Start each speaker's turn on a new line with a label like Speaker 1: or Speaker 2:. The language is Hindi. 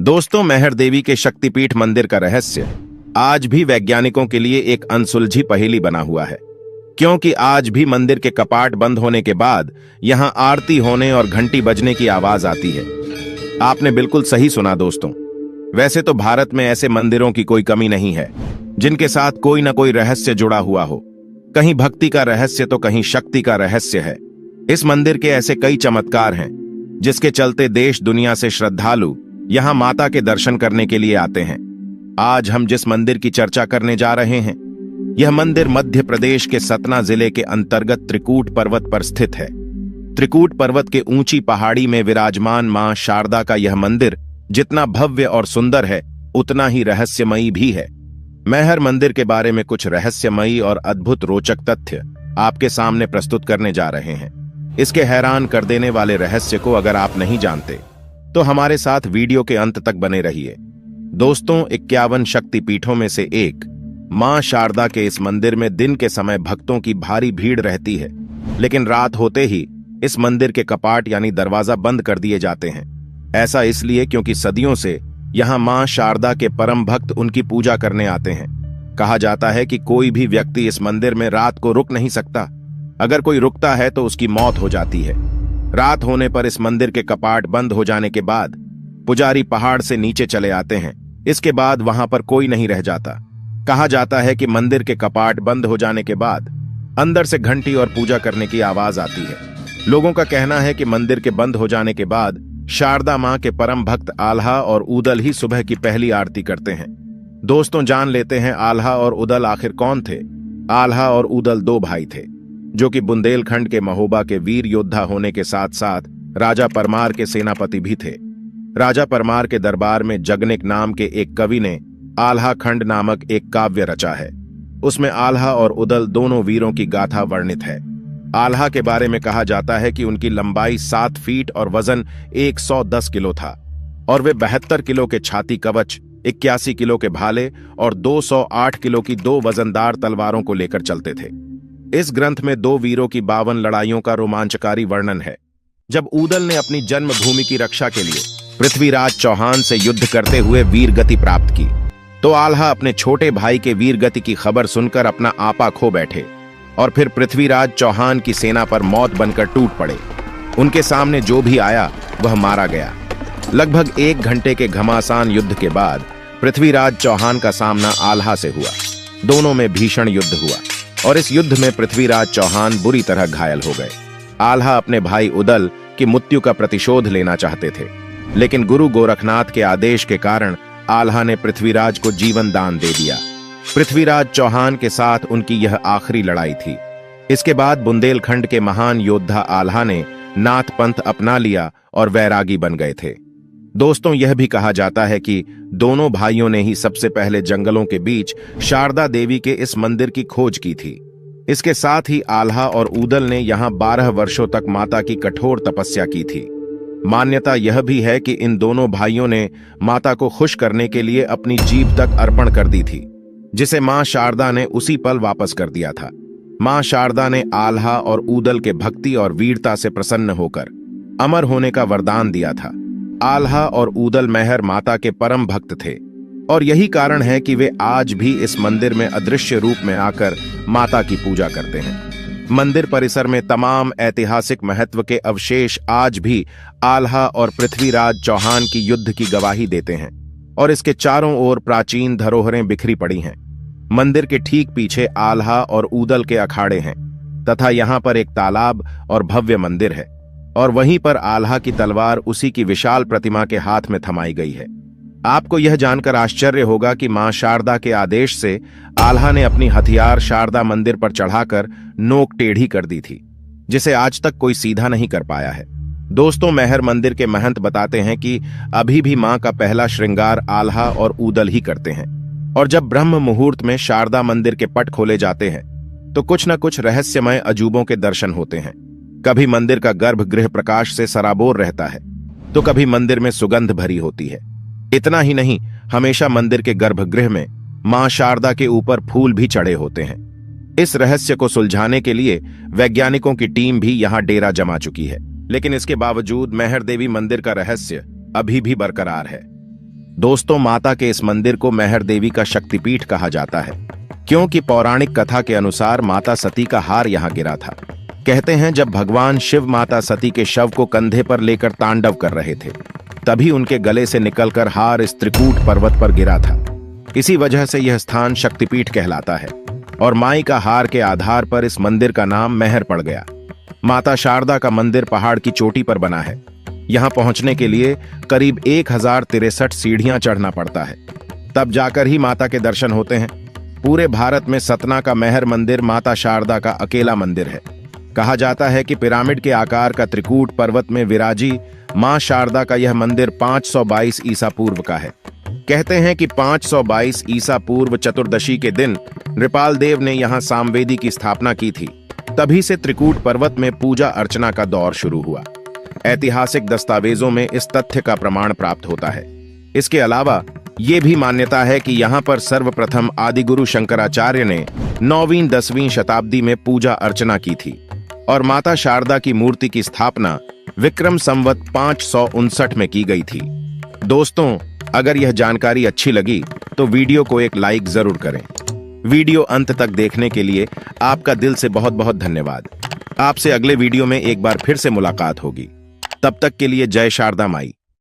Speaker 1: दोस्तों, मैहर देवी के शक्तिपीठ मंदिर का रहस्य आज भी वैज्ञानिकों के लिए एक अनसुलझी पहेली बना हुआ है, क्योंकि आज भी मंदिर के कपाट बंद होने के बाद यहां आरती होने और घंटी बजने की आवाज आती है। आपने बिल्कुल सही सुना दोस्तों। वैसे तो भारत में ऐसे मंदिरों की कोई कमी नहीं है जिनके साथ कोई ना कोई रहस्य जुड़ा हुआ हो। कहीं भक्ति का रहस्य तो कहीं शक्ति का रहस्य है। इस मंदिर के ऐसे कई चमत्कार हैं जिसके चलते देश दुनिया से श्रद्धालु यहां माता के दर्शन करने के लिए आते हैं। आज हम जिस मंदिर की चर्चा करने जा रहे हैं, यह मंदिर मध्य प्रदेश के सतना जिले के अंतर्गत त्रिकूट पर्वत पर स्थित है। त्रिकूट पर्वत के ऊंची पहाड़ी में विराजमान मां शारदा का यह मंदिर जितना भव्य और सुंदर है, उतना ही रहस्यमयी भी है। मैहर मंदिर के बारे में कुछ रहस्यमयी और अद्भुत रोचक तथ्य आपके सामने प्रस्तुत करने जा रहे हैं। इसके हैरान कर देने वाले रहस्य को अगर आप नहीं जानते तो हमारे साथ वीडियो के अंत तक बने रहिए। दोस्तों, 51 शक्तिपीठों में से एक मां शारदा के इस मंदिर में दिन के समय भक्तों की भारी भीड़ रहती है, लेकिन रात होते ही इस मंदिर के कपाट यानी दरवाजा बंद कर दिए जाते हैं। ऐसा इसलिए क्योंकि सदियों से यहां मां शारदा के परम भक्त उनकी पूजा करने आते हैं। कहा जाता है कि कोई भी व्यक्ति इस मंदिर में रात को रुक नहीं सकता। अगर कोई रुकता है तो उसकी मौत हो जाती है। रात होने पर इस मंदिर के कपाट बंद हो जाने के बाद पुजारी पहाड़ से नीचे चले आते हैं। इसके बाद वहां पर कोई नहीं रह जाता। कहा जाता है कि मंदिर के कपाट बंद हो जाने के बाद अंदर से घंटी और पूजा करने की आवाज आती है। लोगों का कहना है कि मंदिर के बंद हो जाने के बाद शारदा मां के परम भक्त आल्हा और उदल ही सुबह की पहली आरती करते हैं। दोस्तों, जान लेते हैं आल्हा और उदल आखिर कौन थे। आल्हा और उदल दो भाई थे जो कि बुंदेलखंड के महोबा के वीर योद्धा होने के साथ साथ राजा परमार के सेनापति भी थे। राजा परमार के दरबार में जगनिक नाम के एक कवि ने आल्हा खंड नामक एक काव्य रचा है। उसमें आल्हा और उदल दोनों वीरों की गाथा वर्णित है। आल्हा के बारे में कहा जाता है कि उनकी लंबाई 7 फीट और वजन 110 किलो था और वे 72 किलो के छाती कवच, 81 किलो के भाले और 208 किलो की 2 वजनदार तलवारों को लेकर चलते थे। इस ग्रंथ में 2 वीरों की 52 लड़ाइयों का रोमांचकारी वर्णन है। जब उदल ने अपनी जन्मभूमि की रक्षा के लिए पृथ्वीराज चौहान से युद्ध करते हुए वीर गति प्राप्त की, तो आल्हा अपने छोटे भाई के वीर गति की खबर सुनकर अपना आपा खो बैठे और फिर पृथ्वीराज चौहान की सेना पर मौत बनकर टूट पड़े। उनके सामने जो भी आया वह मारा गया। लगभग 1 घंटे के घमासान युद्ध के बाद पृथ्वीराज चौहान का सामना आल्हा से हुआ। दोनों में भीषण युद्ध हुआ और इस युद्ध में पृथ्वीराज चौहान बुरी तरह घायल हो गए। आल्हा अपने भाई उदल की मृत्यु का प्रतिशोध लेना चाहते थे, लेकिन गुरु गोरखनाथ के आदेश के कारण आल्हा ने पृथ्वीराज को जीवन दान दे दिया। पृथ्वीराज चौहान के साथ उनकी यह आखिरी लड़ाई थी। इसके बाद बुंदेलखंड के महान योद्धा आल्हा ने नाथ पंथ अपना लिया और वैरागी बन गए थे। दोस्तों, यह भी कहा जाता है कि दोनों भाइयों ने ही सबसे पहले जंगलों के बीच शारदा देवी के इस मंदिर की खोज की थी। इसके साथ ही आल्हा और उदल ने यहां 12 वर्षों तक माता की कठोर तपस्या की थी। मान्यता यह भी है कि इन दोनों भाइयों ने माता को खुश करने के लिए अपनी जीभ तक अर्पण कर दी थी, जिसे मां शारदा ने उसी पल वापस कर दिया था। मां शारदा ने आल्हा और उदल के भक्ति और वीरता से प्रसन्न होकर अमर होने का वरदान दिया था। आल्हा और उदल मैहर माता के परम भक्त थे और यही कारण है कि वे आज भी इस मंदिर में अदृश्य रूप में आकर माता की पूजा करते हैं। मंदिर परिसर में तमाम ऐतिहासिक महत्व के अवशेष आज भी आल्हा और पृथ्वीराज चौहान की युद्ध की गवाही देते हैं और इसके चारों ओर प्राचीन धरोहरें बिखरी पड़ी हैं। मंदिर के ठीक पीछे आल्हा और उदल के अखाड़े हैं तथा यहाँ पर एक तालाब और भव्य मंदिर है और वहीं पर आल्हा की तलवार उसी की विशाल प्रतिमा के हाथ में थमाई गई है। आपको यह जानकर आश्चर्य होगा कि मां शारदा के आदेश से आल्हा ने अपनी हथियार शारदा मंदिर पर चढ़ाकर नोक टेढ़ी कर दी थी, जिसे आज तक कोई सीधा नहीं कर पाया है। दोस्तों, मैहर मंदिर के महंत बताते हैं कि अभी भी मां का पहला श्रृंगार आल्हा और उदल ही करते हैं और जब ब्रह्म मुहूर्त में शारदा मंदिर के पट खोले जाते हैं तो कुछ न कुछ रहस्यमय अजूबों के दर्शन होते हैं। कभी मंदिर का गर्भगृह प्रकाश से सराबोर रहता है तो कभी मंदिर में सुगंध भरी होती है। इतना ही नहीं, हमेशा मंदिर के गर्भगृह में मां शारदा के ऊपर फूल भी चढ़े होते हैं। इस रहस्य को सुलझाने के लिए वैज्ञानिकों की टीम भी यहां डेरा जमा चुकी है, लेकिन इसके बावजूद मैहर देवी मंदिर का रहस्य अभी भी बरकरार है। दोस्तों, माता के इस मंदिर को मैहर देवी का शक्तिपीठ कहा जाता है, क्योंकि पौराणिक कथा के अनुसार माता सती का हार यहाँ गिरा था। कहते हैं जब भगवान शिव माता सती के शव को कंधे पर लेकर तांडव कर रहे थे, तभी उनके गले से निकलकर हार इस त्रिकूट पर्वत पर गिरा था। इसी वजह से यह स्थान शक्तिपीठ कहलाता है और माई का हार के आधार पर इस मंदिर का नाम मैहर पड़ गया। माता शारदा का मंदिर पहाड़ की चोटी पर बना है। यहाँ पहुंचने के लिए करीब 1063 सीढ़ियां चढ़ना पड़ता है, तब जाकर ही माता के दर्शन होते हैं। पूरे भारत में सतना का मैहर मंदिर माता शारदा का अकेला मंदिर है। कहा जाता है कि पिरामिड के आकार का त्रिकूट पर्वत में विराजी मां शारदा का यह मंदिर 522 ईसा पूर्व का है। कहते हैं कि 522 ईसा पूर्व चतुर्दशी के दिन नृपाल देव ने यहाँ सामवेदी की स्थापना की थी। तभी से त्रिकूट पर्वत में पूजा अर्चना का दौर शुरू हुआ। ऐतिहासिक दस्तावेजों में इस तथ्य का प्रमाण प्राप्त होता है। इसके अलावा ये भी मान्यता है कि यहाँ पर सर्वप्रथम आदिगुरु शंकराचार्य ने 9वीं-10वीं शताब्दी में पूजा अर्चना की थी और माता शारदा की मूर्ति की स्थापना विक्रम संवत 559 में की गई थी। दोस्तों, अगर यह जानकारी अच्छी लगी तो वीडियो को एक लाइक जरूर करें। वीडियो अंत तक देखने के लिए आपका दिल से बहुत बहुत धन्यवाद। आपसे अगले वीडियो में एक बार फिर से मुलाकात होगी। तब तक के लिए जय शारदा माई।